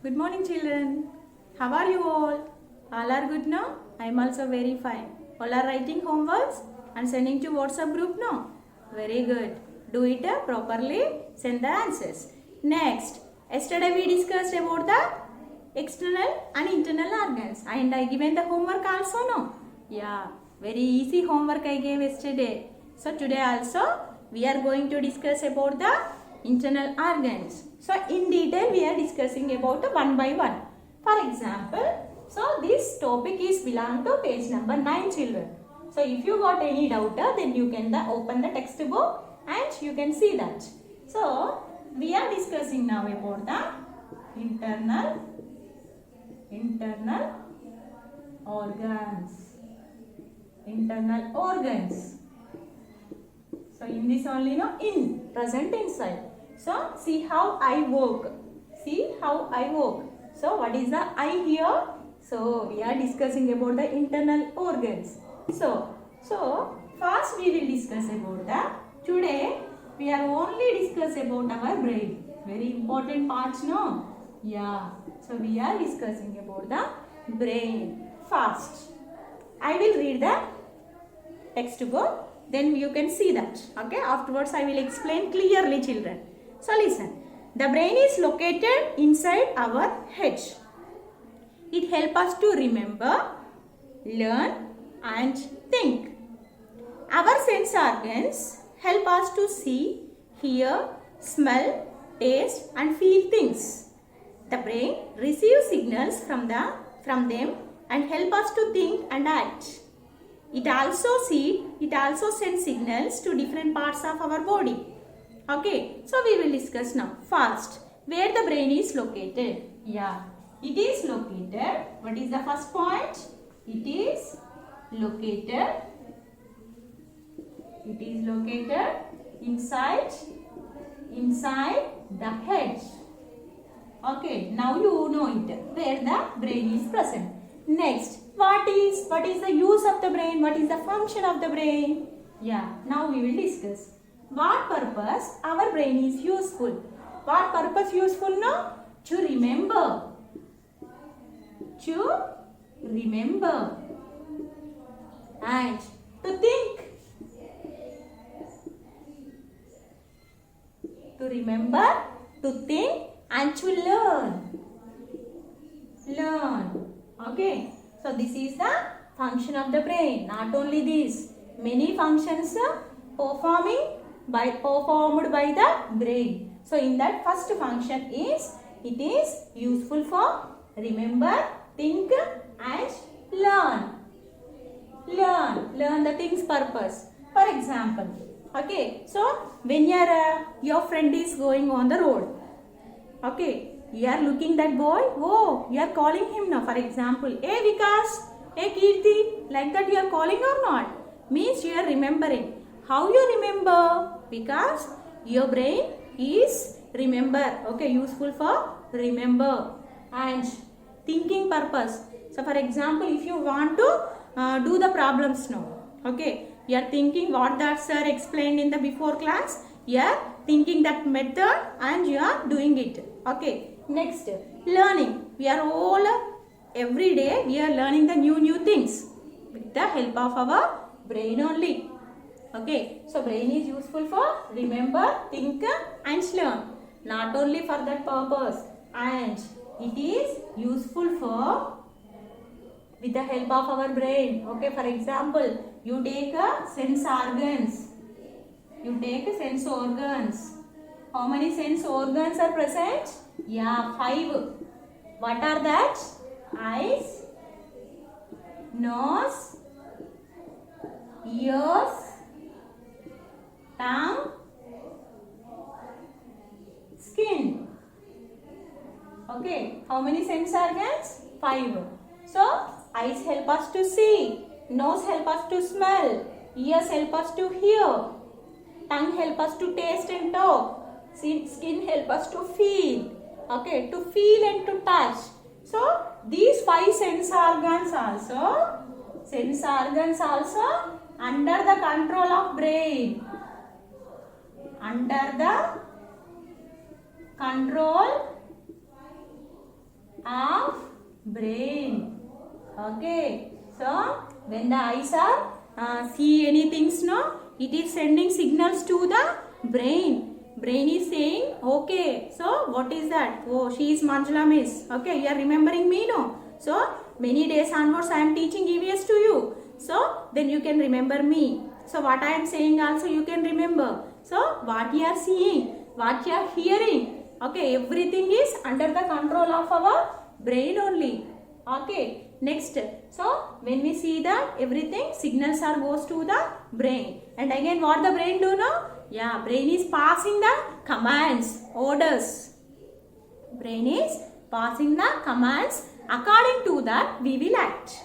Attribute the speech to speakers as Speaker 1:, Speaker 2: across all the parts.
Speaker 1: Good morning, children. How are you all? All are good now? I am also very fine. All are writing homeworks and sending to WhatsApp group now? Very good. Do it properly. Send the answers. Next, yesterday we discussed about the external and internal organs. And I given the homework also, no? Yeah, very easy homework I gave yesterday. So today also we are going to discuss about the internal organs. So in detail we are discussing about one by one. For example, so this topic is belong to page number 9, children. So if you got any doubt, then you can open the textbook and you can see that. So we are discussing now about the internal organs. Internal organs. So in this only, no, in present inside. So see how I work. See how I work. So what is the I here? So we are discussing about the internal organs. So first we will discuss about the, today we are only discuss about our brain. Very important parts, no? Yeah. So we are discussing about the brain first. I will read the textbook. Then you can see that. Okay. Afterwards I will explain clearly, children. So listen. The brain is located inside our head. It helps us to remember, learn and think. Our sense organs help us to see, hear, smell, taste and feel things. The brain receives signals from them and help us to think and act. It also sends signals to different parts of our body. Okay, so we will discuss now. First, where the brain is located. Yeah, it is located. What is the first point? It is located inside the head. Okay, now you know it, where the brain is present. Next, what is the use of the brain? What is the function of the brain? Yeah, now we will discuss. What purpose our brain is useful? What purpose useful now? To remember. And to think. To remember, to think and to learn. Okay. So this is the function of the brain. Not only this, many functions performed by the brain. So in that first function is, it is useful for remember, think and learn. Learn the thing's purpose. For example, okay, so when your friend is going on the road, okay, you are looking that boy, oh, you are calling him now. For example, hey Vikas, hey Kirti, like that you are calling or not? Means you are remembering. How you remember? Because your brain is remember. Okay, useful for remember and thinking purpose. So for example, if you want to do the problems now, okay, you are thinking what that sir explained in the before class. You are thinking that method and you are doing it. Okay. Next, learning. We are all, every day we are learning the new things with the help of our brain only. Okay, so brain is useful for remember, think and learn. Not only for that purpose, and it is useful for with the help of our brain. Okay, for example, you take sense organs. How many sense organs are present? Yeah, 5. What are that? Eyes, nose, ears, tongue, skin. Okay, how many sense organs? 5. So, eyes help us to see, nose help us to smell, ears help us to hear, tongue help us to taste and talk, skin help us to feel. Okay, to feel and to touch. So, these 5 sense organs also under the control of brain. Under the control of brain. Okay. So when the eyes are see any things, no, it is sending signals to the brain. Brain is saying, okay, so what is that? Oh, she is Manjula Miss. Okay, you are remembering me, no? So many days onwards I am teaching EVS to you. So then you can remember me. So what I am saying also you can remember. So what you are seeing, what you are hearing, okay, everything is under the control of our brain only. Okay, next. So when we see that everything signals are goes to the brain. And again what the brain do now? Yeah, brain is passing the commands, orders. Brain is passing the commands. According to that, we will act.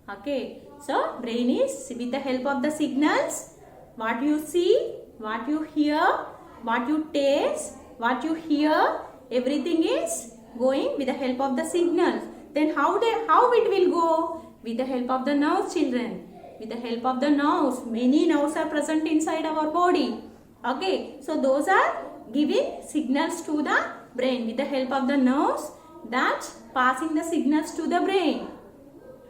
Speaker 1: Okay. So, brain is with the help of the signals. What you see, what you hear, what you taste, what you hear, everything is going with the help of the signals. Then how it will go? With the help of the nerves, children. With the help of the nerves. Many nerves are present inside our body. Okay, so those are giving signals to the brain with the help of the nerves that passing the signals to the brain.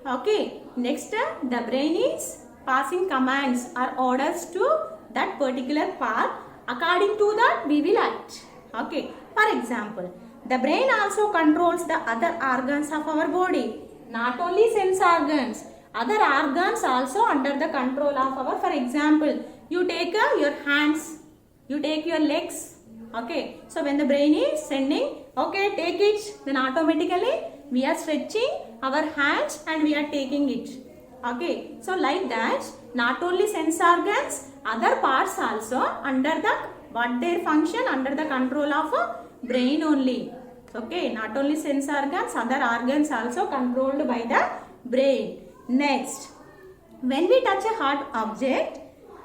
Speaker 1: Okay, next the brain is passing commands or orders to that particular part. According to that we will act. Okay, for example, the brain also controls the other organs of our body. Not only sense organs, other organs also under the control of our, for example, you take your hands, you take your legs. Okay, so when the brain is sending, okay, take it, then automatically we are stretching our hands and we are taking it. Okay, so like that, not only sense organs, other parts also under the, what their function, under the control of brain only. Okay, not only sense organs, other organs also controlled by the brain. Next, when we touch a hard object,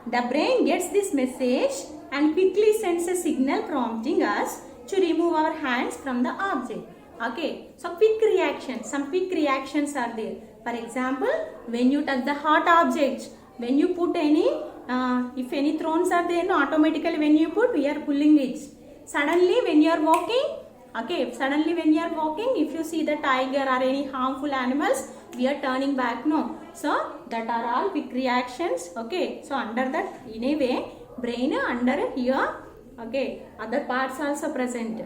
Speaker 1: the brain gets this message and quickly sends a signal prompting us to remove our hands from the object. Okay, so quick reaction, some quick reactions are there. For example, when you touch the hot object, when you put any, if any thrones are there, no, automatically when you put, we are pulling it. Suddenly when you are walking, okay, suddenly when you are walking, if you see the tiger or any harmful animals, we are turning back, no. So that are all quick reactions. Okay, so under that, in a way, brain under here, okay, other parts also present.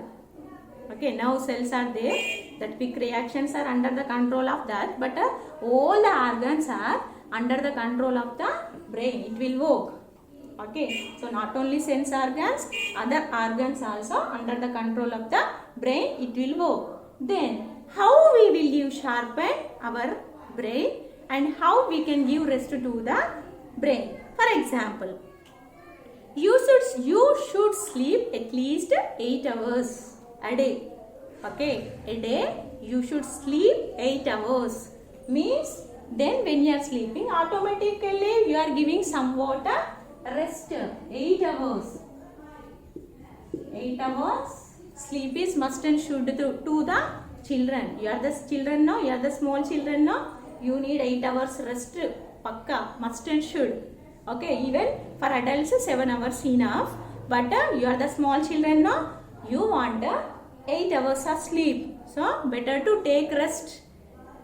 Speaker 1: Okay, now cells are there, that quick reactions are under the control of that, but all the organs are under the control of the brain. It will work. Okay, so not only sense organs, other organs also under the control of the brain, it will work. Then how we will give sharpen our brain and how we can give rest to the brain. For example, you should sleep at least 8 hours a day. Okay, a day you should sleep 8 hours. Means then when you are sleeping, automatically you are giving somewhat a rest. 8 hours. 8 hours sleep is must and should to the children. You are the children now, you are the small children now. You need 8 hours rest. Pakka, must and should. Okay, even for adults 7 hours enough. But you are the small children now. You want 8 hours of sleep. So better to take rest.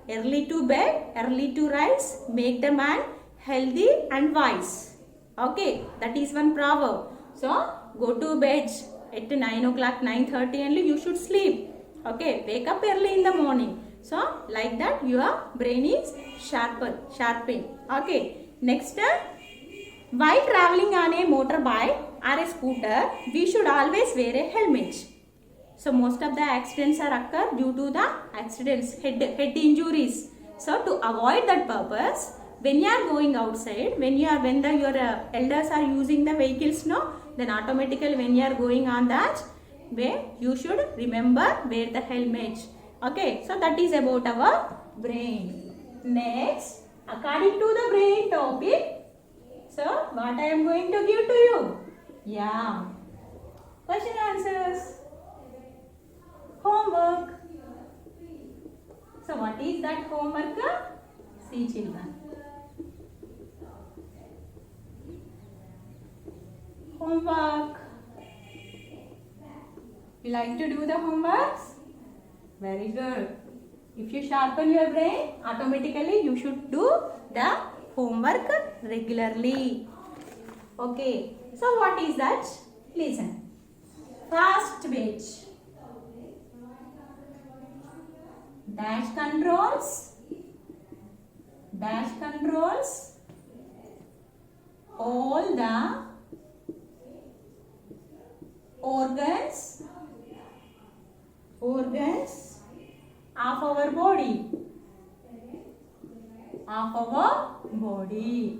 Speaker 1: Early to bed, early to rise, make the man healthy and wise. Okay, that is one proverb. So go to bed at 9 o'clock, 9:30 only you should sleep. Okay, wake up early in the morning. So like that your brain is sharpened. Okay, next, while traveling on a motorbike or a scooter, we should always wear a helmet. So most of the accidents are occur due to the accidents, head injuries. So to avoid that purpose, when you are going outside, when your elders are using the vehicles, no, then automatically when you are going on that way, you should remember wear the helmet. Okay, so that is about our brain. Next, according to the brain topic, so what I am going to give to you? Yeah, question answers. Homework. So what is that homework? See children. Homework. You like to do the homeworks? Very good. If you sharpen your brain, automatically you should do the homework regularly. Okay. So what is that? Listen. First page. Dash controls all the organs of our body.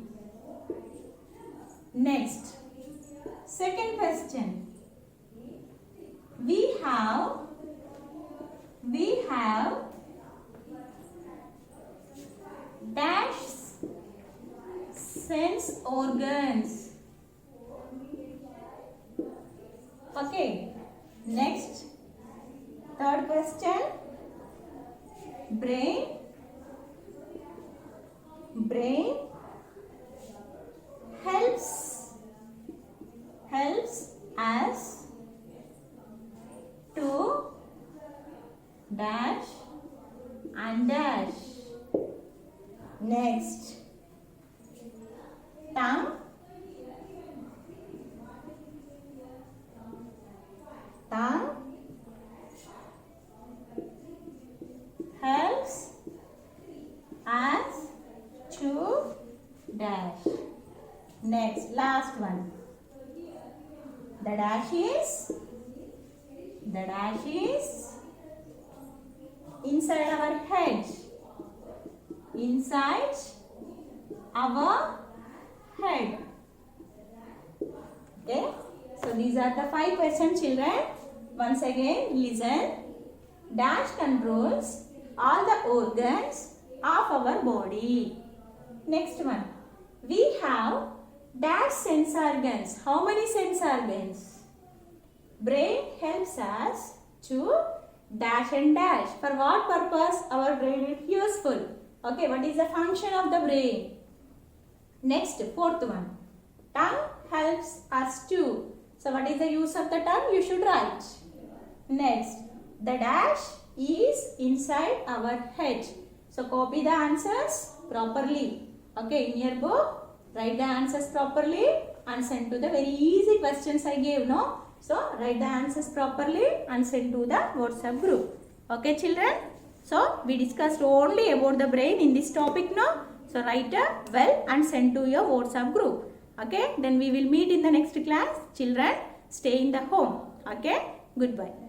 Speaker 1: Next, second question. We have dash sense organs. Okay. Next, third question. Brain helps us to dash and dash. Next, tongue helps us to dash. Next, last one. The dash is inside our head. Okay. So these are the 5 questions, children. Once again, listen. Dash controls all the organs of our body. Next one. We have dash sense organs. How many sense organs? Brain helps us to dash and dash. For what purpose our brain is useful? Okay, what is the function of the brain? Next, fourth one. Tongue helps us to. So what is the use of the tongue? You should write. Next, the dash is inside our head. So copy the answers properly. Okay, in your book, write the answers properly and send to the very easy questions I gave, no? So write the answers properly and send to the WhatsApp group. Okay, children? So we discussed only about the brain in this topic, no? So write well and send to your WhatsApp group. Okay, then we will meet in the next class. Children, stay in the home. Okay, goodbye.